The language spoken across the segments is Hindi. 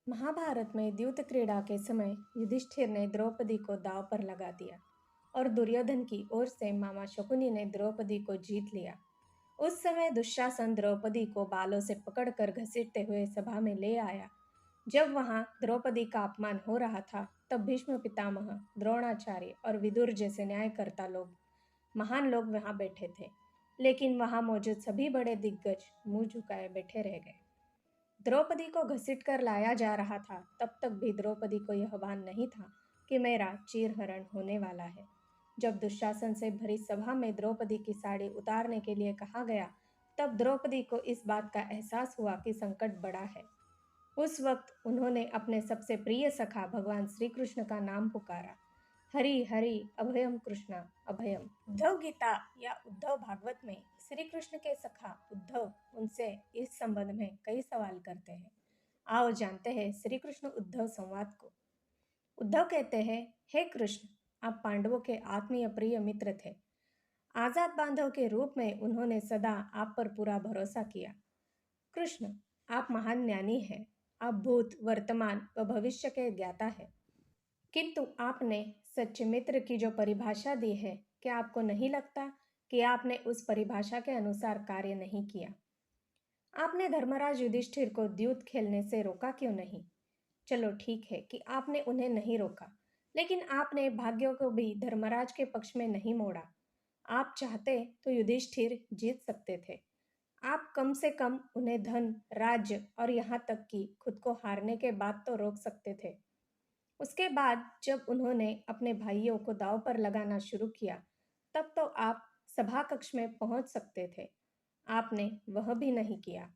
महाभारत में द्यूत क्रीड़ा के समय युधिष्ठिर ने द्रौपदी को दांव पर लगा दिया और दुर्योधन की ओर से मामा शकुनी ने द्रौपदी को जीत लिया। उस समय दुशासन द्रौपदी को बालों से पकड़कर घसीटते हुए सभा में ले आया। जब वहां द्रौपदी का अपमान हो रहा था, तब भीष्म पितामह, द्रोणाचार्य और विदुर जैसे न्यायकर्ता लोग, महान लोग वहां बैठे थे। लेकिन वहां मौजूद सभी बड़े दिग्गज मुंह झुकाए बैठे रह गए। द्रौपदी को घसीट कर लाया जा रहा था, तब तक भी द्रौपदी को यह भान नहीं था कि मेरा चीरहरण होने वाला है। जब दुशासन से भरी सभा में द्रौपदी की साड़ी उतारने के लिए कहा गया, तब द्रौपदी को इस बात का एहसास हुआ कि संकट बड़ा है। उस वक्त उन्होंने अपने सबसे प्रिय सखा भगवान श्री कृष्ण का नाम पुकारा। हरि हरि अभयम कृष्णा अभयम। उद्धव गीता या उद्धव भागवत में श्री कृष्ण के सखा उद्धव उनसे इस संबंध में कई सवाल करते हैं। आओ जानते हैं श्री कृष्ण उद्धव संवाद को। उद्धव कहते हैं, हे कृष्ण, आप पांडवों के आत्मीय प्रिय मित्र थे। आजाद बांधव के रूप में उन्होंने सदा आप पर पूरा भरोसा किया। कृष्ण, आप महान ज्ञानी हैं। आप भूत, वर्तमान व भविष्य के ज्ञाता है। किंतु आपने सच्चे मित्र की जो परिभाषा दी है, क्या आपको नहीं लगता कि आपने उस परिभाषा के अनुसार कार्य नहीं किया? आपने धर्मराज युधिष्ठिर को द्यूत खेलने से रोका क्यों नहीं? चलो ठीक है कि आपने उन्हें नहीं रोका, लेकिन आपने भाग्यों को भी धर्मराज के पक्ष में नहीं मोड़ा। आप चाहते तो युधिष्ठिर जीत सकते थे। आप कम से कम उन्हें धन, राज्य और यहाँ तक कि खुद को हारने के बाद तो रोक सकते थे। उसके बाद जब उन्होंने अपने भाइयों को दांव पर लगाना शुरू किया, तब तो आप सभा कक्ष में पहुंच सकते थे। आपने वह भी नहीं किया।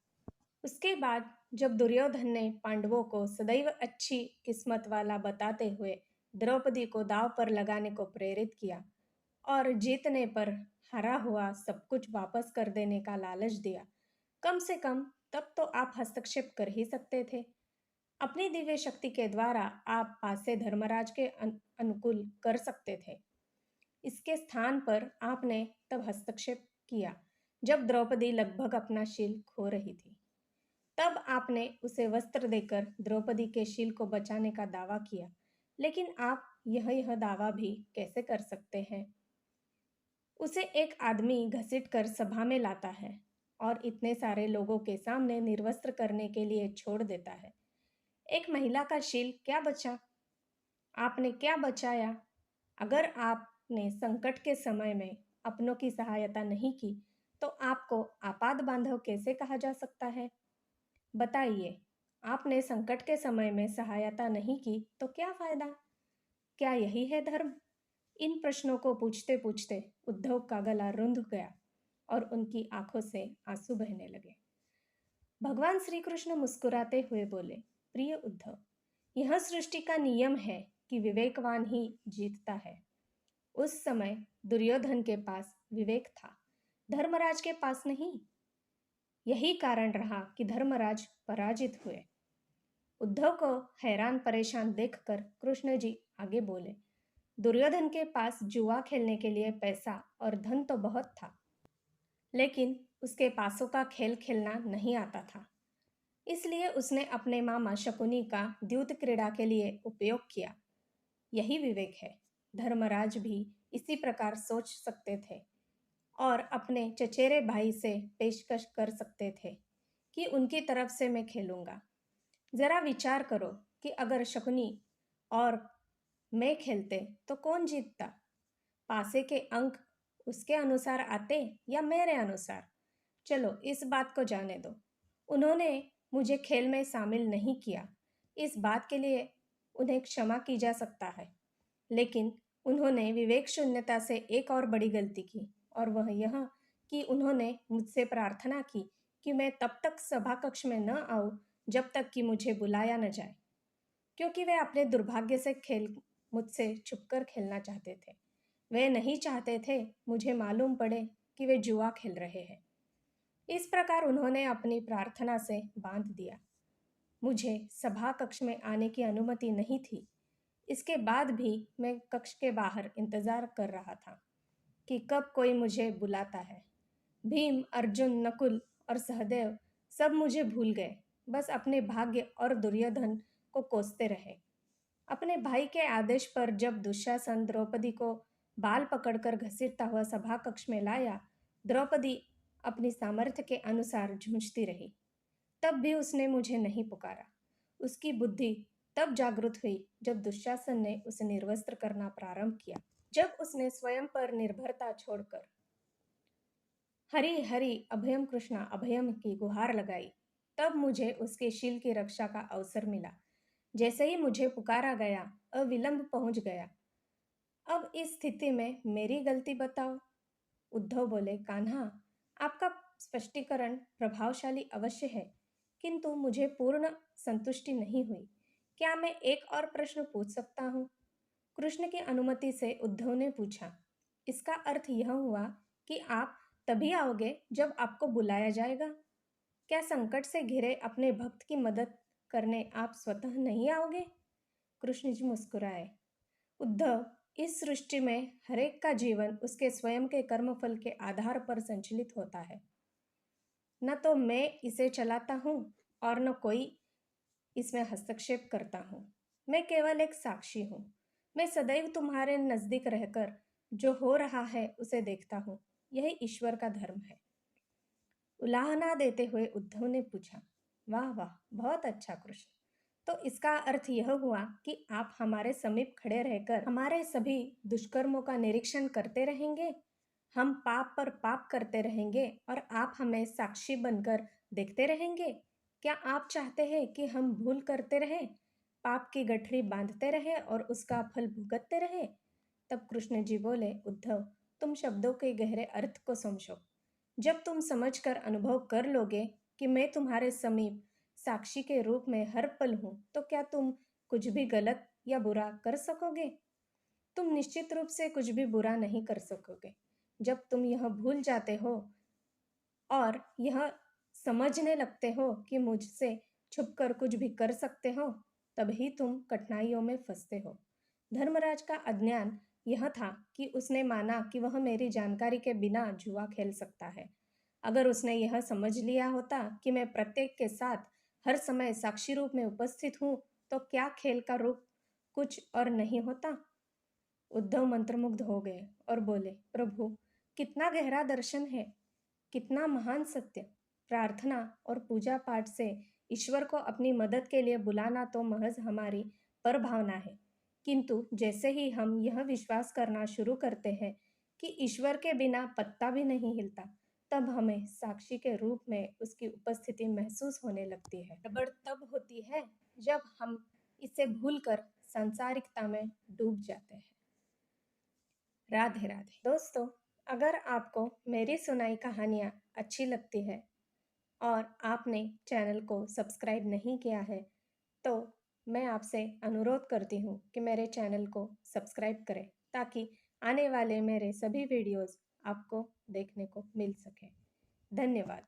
उसके बाद जब दुर्योधन ने पांडवों को सदैव अच्छी किस्मत वाला बताते हुए द्रौपदी को दांव पर लगाने को प्रेरित किया और जीतने पर हारा हुआ सब कुछ वापस कर देने का लालच दिया, कम से कम तब तो आप हस्तक्षेप कर ही सकते थे। अपनी दिव्य शक्ति के द्वारा आप पासे धर्मराज के अनुकूल कर सकते थे। इसके स्थान पर आपने तब हस्तक्षेप किया जब द्रौपदी लगभग अपना शील खो रही थी। तब आपने उसे वस्त्र देकर द्रौपदी के शील को बचाने का दावा किया। लेकिन आप यह दावा भी कैसे कर सकते हैं? उसे एक आदमी घसीट कर सभा में लाता है और इतने सारे लोगों के सामने निर्वस्त्र करने के लिए छोड़ देता है। एक महिला का शील क्या बचा? आपने क्या बचाया? अगर आपने संकट के समय में अपनों की सहायता नहीं की, तो आपको आपात बांधव कैसे कहा जा सकता है? बताइए, आपने संकट के समय में सहायता नहीं की तो क्या फायदा? क्या यही है धर्म? इन प्रश्नों को पूछते पूछते उद्धव का गला रुंध गया और उनकी आंखों से आंसू बहने लगे। भगवान श्री कृष्ण मुस्कुराते हुए बोले, प्रिय उद्धव, यह सृष्टि का नियम है कि विवेकवान ही जीतता है। उस समय दुर्योधन के पास विवेक था, धर्मराज के पास नहीं। यही कारण रहा कि धर्मराज पराजित हुए। उद्धव को हैरान परेशान देखकर कृष्ण जी आगे बोले, दुर्योधन के पास जुआ खेलने के लिए पैसा और धन तो बहुत था, लेकिन उसके पासों का खेल खेलना नहीं आता था। इसलिए उसने अपने मामा शकुनी का द्यूत क्रीड़ा के लिए उपयोग किया। यही विवेक है। धर्मराज भी इसी प्रकार सोच सकते थे और अपने चचेरे भाई से पेशकश कर सकते थे कि उनकी तरफ से मैं खेलूंगा। जरा विचार करो कि अगर शकुनी और मैं खेलते तो कौन जीतता? पासे के अंक उसके अनुसार आते या मेरे अनुसार? चलो इस बात को जाने दो। उन्होंने मुझे खेल में शामिल नहीं किया, इस बात के लिए उन्हें क्षमा की जा सकता है। लेकिन उन्होंने विवेक शून्यता से एक और बड़ी गलती की, और वह यह कि उन्होंने मुझसे प्रार्थना की कि मैं तब तक सभा कक्ष में न आऊं जब तक कि मुझे बुलाया न जाए, क्योंकि वे अपने दुर्भाग्य से खेल मुझसे छुपकर खेलना चाहते थे। वे नहीं चाहते थे मुझे मालूम पड़े कि वे जुआ खेल रहे हैं। इस प्रकार उन्होंने अपनी प्रार्थना से बांध दिया। मुझे सभा कक्ष में आने की अनुमति नहीं थी। इसके बाद भी मैं कक्ष के बाहर इंतजार कर रहा था कि कब कोई मुझे बुलाता है। भीम, अर्जुन, नकुल और सहदेव सब मुझे भूल गए। बस अपने भाग्य और दुर्योधन को कोसते रहे। अपने भाई के आदेश पर जब दुशासन द्रौपदी को बाल पकड़कर घसीटता हुआ सभा कक्ष में लाया, द्रौपदी अपनी सामर्थ्य के अनुसार झूंझती रही। तब भी उसने मुझे नहीं पुकारा। उसकी बुद्धि तब जागृत हुई जब दुशासन ने उसे निर्वस्त्र करना प्रारंभ किया। जब उसने स्वयं पर निर्भरता छोड़कर हरि हरि अभयम कृष्णा अभयम की गुहार लगाई, तब मुझे उसके शील की रक्षा का अवसर मिला। जैसे ही मुझे पुकारा गया, अविलंब पहुंच गया। अब इस स्थिति में मेरी गलती बताओ। उद्धव बोले, कान्हा, आपका स्पष्टीकरण प्रभावशाली अवश्य है, किंतु मुझे पूर्ण संतुष्टि नहीं हुई। क्या मैं एक और प्रश्न पूछ सकता हूँ? कृष्ण की अनुमति से उद्धव ने पूछा। इसका अर्थ यह हुआ कि आप तभी आओगे जब आपको बुलाया जाएगा। क्या संकट से घिरे अपने भक्त की मदद करने आप स्वतः नहीं आओगे? कृष्ण जी मुस्कुराए। उद्धव, इस सृष्टि में हरेक का जीवन उसके स्वयं के कर्मफल के आधार पर संचालित होता है। न तो मैं इसे चलाता हूँ और न कोई इसमें हस्तक्षेप करता हूँ। मैं केवल एक साक्षी हूँ। मैं सदैव तुम्हारे नजदीक रहकर जो हो रहा है उसे देखता हूँ। यही ईश्वर का धर्म है। उलाहना देते हुए उद्धव ने पूछा, वाह वाह, बहुत अच्छा कृष्ण। तो इसका अर्थ यह हुआ कि आप हमारे समीप खड़े रहकर हमारे सभी दुष्कर्मों का निरीक्षण करते रहेंगे। हम पाप पर पाप करते रहेंगे और आप हमें साक्षी बनकर देखते रहेंगे। क्या आप चाहते हैं कि हम भूल करते रहें, पाप की गठरी बांधते रहें और उसका फल भुगतते रहें? तब कृष्ण जी बोले, उद्धव, तुम शब्दों के गहरे अर्थ को समझो। जब तुम समझकर अनुभव कर लोगे कि मैं तुम्हारे समीप साक्षी के रूप में हर पल हूं, तो क्या तुम कुछ भी गलत या बुरा कर सकोगे? तुम निश्चित रूप से कुछ भी बुरा नहीं कर सकोगे। जब तुम यह भूल जाते हो और यह समझने लगते हो कि मुझसे छुपकर कुछ भी कर सकते हो, तभी तुम कठिनाइयों में फंसते हो। धर्मराज का अज्ञान यह था कि उसने माना कि वह मेरी जानकारी के बिना जुआ खेल सकता है। अगर उसने यह समझ लिया होता कि मैं प्रत्येक के साथ हर समय साक्षी रूप में उपस्थित हूँ, तो क्या खेल का रूप कुछ और नहीं होता। उद्धव मंत्रमुग्ध हो गए और बोले, प्रभु, कितना गहरा दर्शन है, कितना महान सत्य। प्रार्थना और पूजा पाठ से ईश्वर को अपनी मदद के लिए बुलाना तो महज हमारी परभावना है, किंतु जैसे ही हम यह विश्वास करना शुरू करते हैं कि ईश्वर के बिना पत्ता भी नहीं हिलता, तब हमें साक्षी के रूप में उसकी उपस्थिति महसूस होने लगती है। गड़बड़ तब होती है जब हम इसे भूलकर सांसारिकता में डूब जाते हैं। राधे राधे। दोस्तों, अगर आपको मेरी सुनाई कहानियाँ अच्छी लगती है और आपने चैनल को सब्सक्राइब नहीं किया है, तो मैं आपसे अनुरोध करती हूँ कि मेरे चैनल को सब्सक्राइब करें, ताकि आने वाले मेरे सभी वीडियोस आपको देखने को मिल सके। धन्यवाद।